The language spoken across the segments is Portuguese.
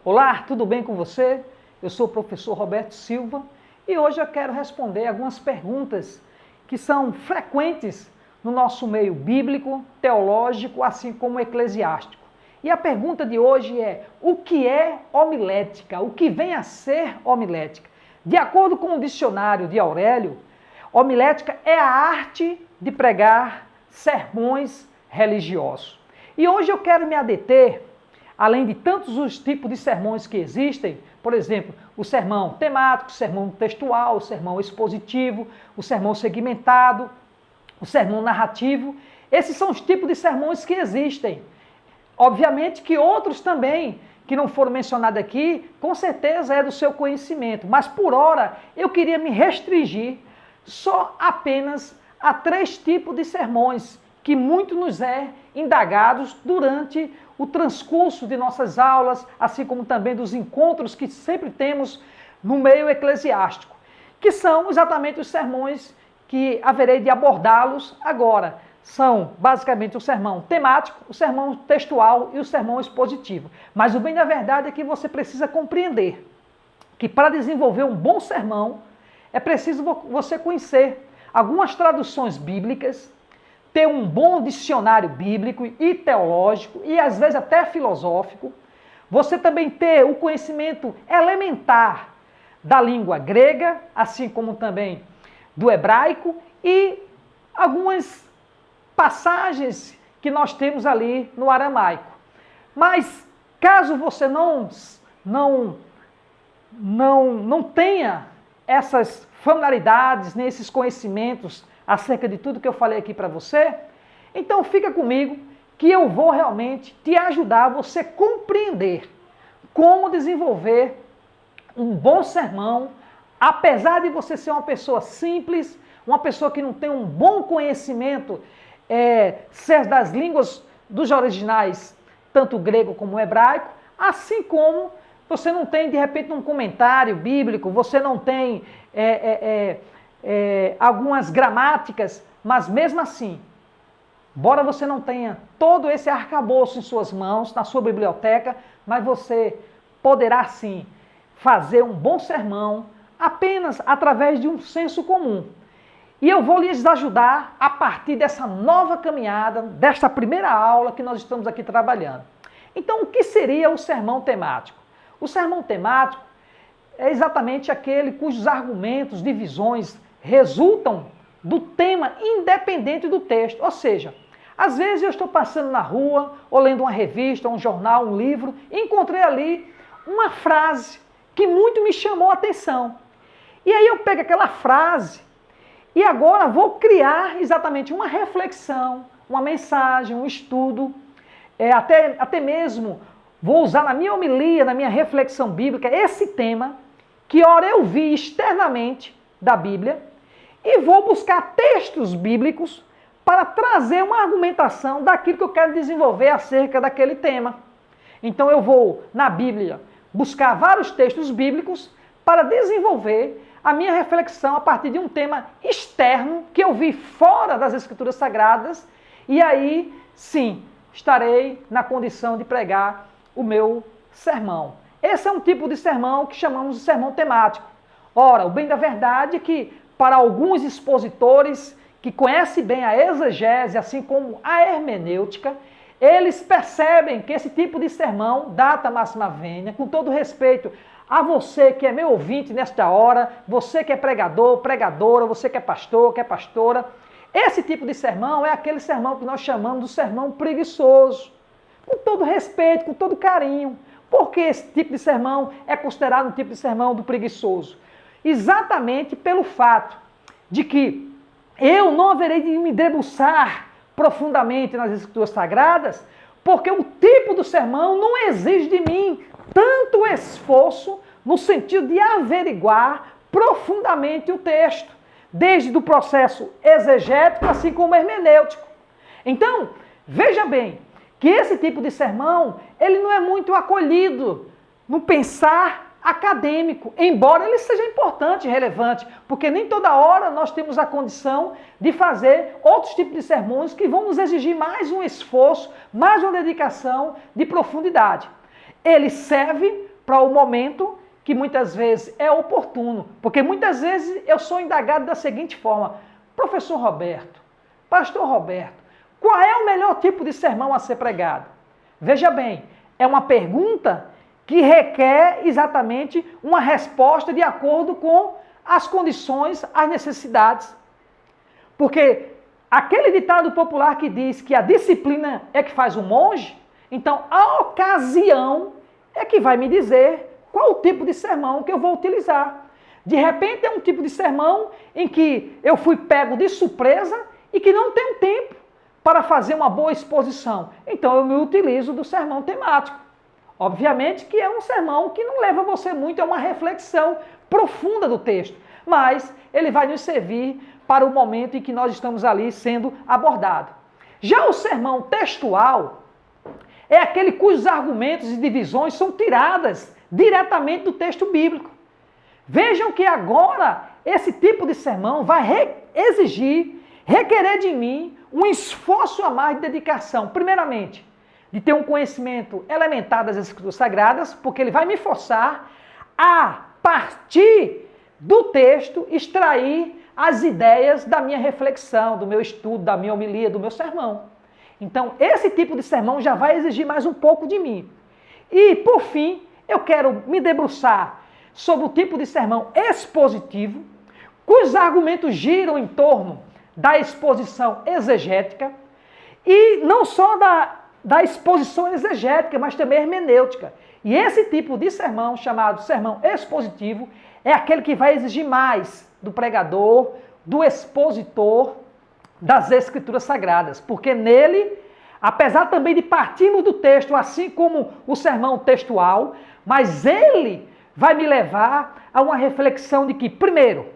Olá, tudo bem com você? Eu sou o professor Roberto Silva e hoje eu quero responder algumas perguntas que são frequentes no nosso meio bíblico, teológico, assim como eclesiástico. E a pergunta de hoje é: o que é homilética? O que vem a ser homilética? De acordo com o dicionário de Aurélio, homilética é a arte de pregar sermões religiosos. E hoje eu quero me adeter, além de tantos os tipos de sermões que existem, por exemplo, o sermão temático, o sermão textual, o sermão expositivo, o sermão segmentado, o sermão narrativo. Esses são os tipos de sermões que existem. Obviamente que outros também, que não foram mencionados aqui, com certeza é do seu conhecimento, mas por hora eu queria me restringir só apenas a 3 tipos de sermões que muito nos é indagados durante o transcurso de nossas aulas, assim como também dos encontros que sempre temos no meio eclesiástico, que são exatamente os sermões que haverei de abordá-los agora. São basicamente o sermão temático, o sermão textual e o sermão expositivo. Mas o bem da verdade é que você precisa compreender que para desenvolver um bom sermão é preciso você conhecer algumas traduções bíblicas, ter um bom dicionário bíblico e teológico e às vezes até filosófico. Você também ter o conhecimento elementar da língua grega, assim como também do hebraico e algumas passagens que nós temos ali no aramaico. Mas caso você não tenha essas familiaridades, nem esses conhecimentos acerca de tudo que eu falei aqui para você, então fica comigo que eu vou realmente te ajudar a você compreender como desenvolver um bom sermão, apesar de você ser uma pessoa simples, uma pessoa que não tem um bom conhecimento ser das línguas dos originais, tanto o grego como o hebraico, assim como você não tem, de repente, um comentário bíblico, você não tem algumas gramáticas, mas mesmo assim, embora você não tenha todo esse arcabouço em suas mãos, na sua biblioteca, mas você poderá sim fazer um bom sermão apenas através de um senso comum. E eu vou lhes ajudar a partir dessa nova caminhada, desta primeira aula que nós estamos aqui trabalhando. Então, o que seria o sermão temático? O sermão temático é exatamente aquele cujos argumentos, divisões, resultam do tema independente do texto. Ou seja, às vezes eu estou passando na rua, ou lendo uma revista, um jornal, um livro, e encontrei ali uma frase que muito me chamou a atenção. E aí eu pego aquela frase e agora vou criar exatamente uma reflexão, uma mensagem, um estudo, até mesmo vou usar na minha homilia, na minha reflexão bíblica, esse tema que ora eu vi externamente da Bíblia e vou buscar textos bíblicos para trazer uma argumentação daquilo que eu quero desenvolver acerca daquele tema. Então eu vou, na Bíblia, buscar vários textos bíblicos para desenvolver a minha reflexão a partir de um tema externo que eu vi fora das Escrituras Sagradas e aí, sim, estarei na condição de pregar o meu sermão. Esse é um tipo de sermão que chamamos de sermão temático. Ora, o bem da verdade é que para alguns expositores que conhecem bem a exegese, assim como a hermenêutica, eles percebem que esse tipo de sermão, data máxima vênia, com todo respeito a você que é meu ouvinte nesta hora, você que é pregador, pregadora, você que é pastor, que é pastora, esse tipo de sermão é aquele sermão que nós chamamos de sermão preguiçoso. Com todo respeito, com todo carinho. Por que esse tipo de sermão é considerado um tipo de sermão do preguiçoso? Exatamente pelo fato de que eu não haverei de me debruçar profundamente nas Escrituras Sagradas, porque o tipo do sermão não exige de mim tanto esforço no sentido de averiguar profundamente o texto, desde o processo exegético, assim como hermenêutico. Então, veja bem, que esse tipo de sermão, ele não é muito acolhido no pensar acadêmico, embora ele seja importante e relevante, porque nem toda hora nós temos a condição de fazer outros tipos de sermões que vão nos exigir mais um esforço, mais uma dedicação de profundidade. Ele serve para o momento que muitas vezes é oportuno. Porque muitas vezes eu sou indagado da seguinte forma: professor Roberto, pastor Roberto, qual é o melhor tipo de sermão a ser pregado? Veja bem, é uma pergunta que requer exatamente uma resposta de acordo com as condições, as necessidades. Porque aquele ditado popular que diz que a disciplina é que faz o monge, então a ocasião é que vai me dizer qual o tipo de sermão que eu vou utilizar. De repente é um tipo de sermão em que eu fui pego de surpresa e que não tenho tempo para fazer uma boa exposição. Então eu me utilizo do sermão temático. Obviamente que é um sermão que não leva você muito a uma reflexão profunda do texto, mas ele vai nos servir para o momento em que nós estamos ali sendo abordados. Já o sermão textual é aquele cujos argumentos e divisões são tiradas diretamente do texto bíblico. Vejam que agora esse tipo de sermão vai requerer de mim um esforço a mais de dedicação. Primeiramente, de ter um conhecimento elementar das Escrituras Sagradas, porque ele vai me forçar a partir do texto extrair as ideias da minha reflexão, do meu estudo, da minha homilia, do meu sermão. Então, esse tipo de sermão já vai exigir mais um pouco de mim. E, por fim, eu quero me debruçar sobre o tipo de sermão expositivo, cujos argumentos giram em torno da exposição exegética, e não só da exposição exegética, mas também hermenêutica. E esse tipo de sermão, chamado sermão expositivo, é aquele que vai exigir mais do pregador, do expositor das Escrituras Sagradas, porque nele, apesar também de partirmos do texto, assim como o sermão textual, mas ele vai me levar a uma reflexão de que, primeiro,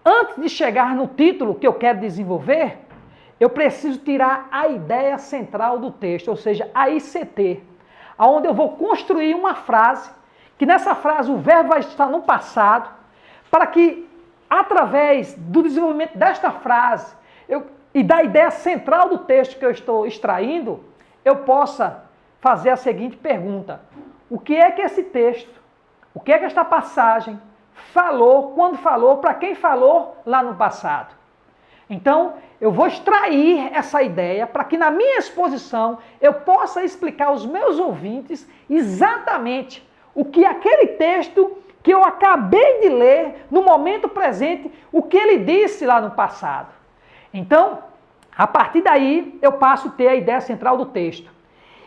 antes de chegar no título que eu quero desenvolver, eu preciso tirar a ideia central do texto, ou seja, a ICT, onde eu vou construir uma frase, que nessa frase o verbo vai estar no passado, para que, através do desenvolvimento desta frase e da ideia central do texto que eu estou extraindo, eu possa fazer a seguinte pergunta: o que é que esse texto, o que é que esta passagem falou, quando falou, para quem falou lá no passado? Então, eu vou extrair essa ideia para que na minha exposição eu possa explicar aos meus ouvintes exatamente o que aquele texto que eu acabei de ler no momento presente, o que ele disse lá no passado. Então, a partir daí, eu passo a ter a ideia central do texto.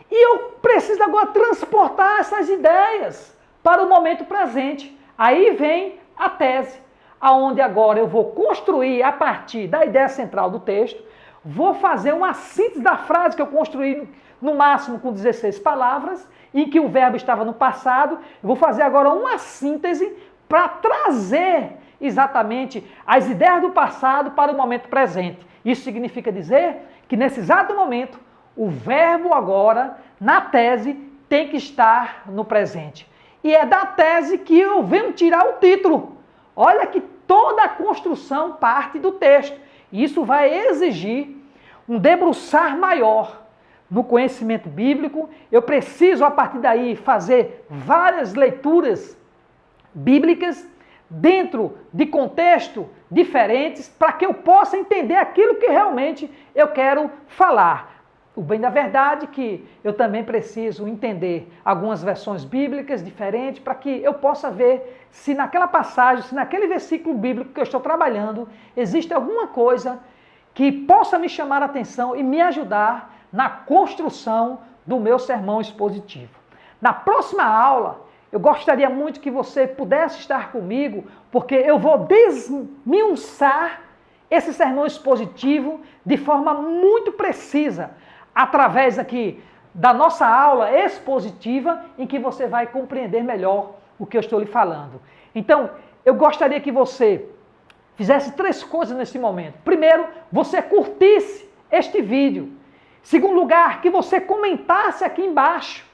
E eu preciso agora transportar essas ideias para o momento presente. Aí vem a tese, aonde agora eu vou construir a partir da ideia central do texto, vou fazer uma síntese da frase que eu construí no máximo com 16 palavras, em que o verbo estava no passado, eu vou fazer agora uma síntese para trazer exatamente as ideias do passado para o momento presente. Isso significa dizer que nesse exato momento, o verbo agora, na tese, tem que estar no presente. E é da tese que eu venho tirar o título. Olha que toda a construção parte do texto. E isso vai exigir um debruçar maior no conhecimento bíblico. Eu preciso, a partir daí, fazer várias leituras bíblicas dentro de contextos diferentes para que eu possa entender aquilo que realmente eu quero falar. O bem da verdade é que eu também preciso entender algumas versões bíblicas diferentes para que eu possa ver se naquela passagem, se naquele versículo bíblico que eu estou trabalhando, existe alguma coisa que possa me chamar a atenção e me ajudar na construção do meu sermão expositivo. Na próxima aula, eu gostaria muito que você pudesse estar comigo, porque eu vou desmiuçar esse sermão expositivo de forma muito precisa, através aqui da nossa aula expositiva, em que você vai compreender melhor o que eu estou lhe falando. Então, eu gostaria que você fizesse 3 coisas nesse momento. Primeiro, você curtisse este vídeo. Segundo lugar, que você comentasse aqui embaixo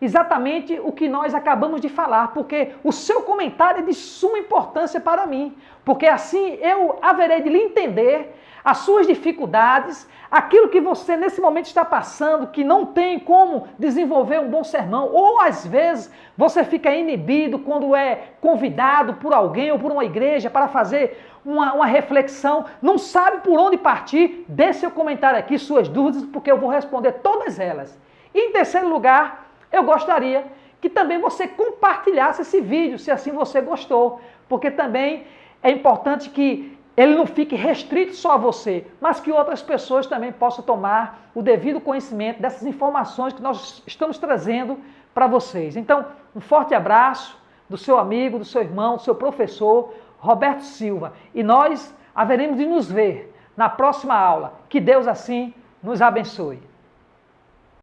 exatamente o que nós acabamos de falar, porque o seu comentário é de suma importância para mim, porque assim eu haverei de lhe entender as suas dificuldades, aquilo que você nesse momento está passando, que não tem como desenvolver um bom sermão, ou às vezes você fica inibido quando é convidado por alguém ou por uma igreja para fazer uma reflexão, não sabe por onde partir, dê seu comentário aqui, suas dúvidas, porque eu vou responder todas elas. E em terceiro lugar, eu gostaria que também você compartilhasse esse vídeo, se assim você gostou, porque também é importante que ele não fique restrito só a você, mas que outras pessoas também possam tomar o devido conhecimento dessas informações que nós estamos trazendo para vocês. Então, um forte abraço do seu amigo, do seu irmão, do seu professor, Roberto Silva. E nós haveremos de nos ver na próxima aula. Que Deus assim nos abençoe.